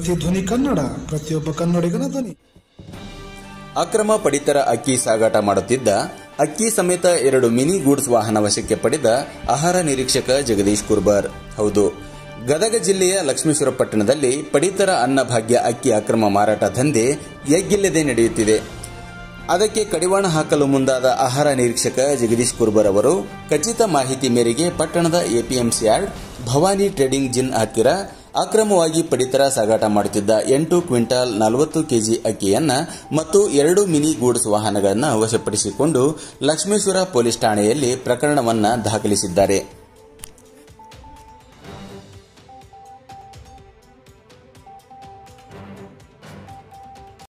ಪ್ರತಿಧ್ವನಿ ಕನ್ನಡ, ಪ್ರತಿಯೊಬ್ಬ ಕನ್ನಡಿಗನ ಧ್ವನಿ. ಅಕ್ರಮ ಪಡಿತರ ಅಕ್ಕಿ ಸಾಗಾಟ ಮಾಡುತ್ತಿದ್ದ ಅಕ್ಕಿ ಸಮೇತ 2 ಮಿನಿ ಗೂಡ್ಸ್ ವಾಹನ ವಶಕ್ಕೆ ಪಡೆದ ಆಹಾರ ನಿರೀಕ್ಷಕ ಜಗದೀಶ್ ಕುರ್ಬಾರ್. ಹೌದು, ಗದಗ ಜಿಲ್ಲೆಯ ಲಕ್ಷ್ಮೇಶ್ವರ ಪಟ್ಟಣದಲ್ಲಿ ಪಡಿತರ ಅನ್ನಭಾಗ್ಯ ಅಕ್ಕಿ ಅಕ್ರಮ ಮಾರಾಟ ದಂಧೆ ಎಗ್ಗಿಲ್ಲದೆ ನಡೆಯುತ್ತಿದೆ. ಅದಕ್ಕೆ ಕಡಿವಾಣ ಹಾಕಲು ಮುಂದಾದ ಆಹಾರ ನಿರೀಕ್ಷಕ ಜಗದೀಶ್ ಕುರ್ಬಾರ್ ಅವರು ಖಚಿತ ಮಾಹಿತಿ ಮೇರೆಗೆ ಪಟ್ಟಣದ ಎಪಿಎಂಸಿ ಯಾರ್ಡ್ ಭವಾನಿ ಟ್ರೇಡಿಂಗ್ ಜಿನ್ ಹತ್ತಿರ ಅಕ್ರಮವಾಗಿ ಪಡಿತರ ಸಾಗಾಟ ಮಾಡುತ್ತಿದ್ದ 8 ಕ್ವಿಂಟಾಲ್ 40 ಕೆಜಿ ಅಕ್ಕಿಯನ್ನ ಮತ್ತು 2 ಮಿನಿ ಗೂಡ್ಸ್ ವಾಹನಗಳನ್ನು ವಶಪಡಿಸಿಕೊಂಡು ಲಕ್ಷ್ಮೇಶ್ವರ ಪೊಲೀಸ್ ಠಾಣೆಯಲ್ಲಿ ಪ್ರಕರಣವನ್ನು ದಾಖಲಿಸಿದ್ದಾರೆ.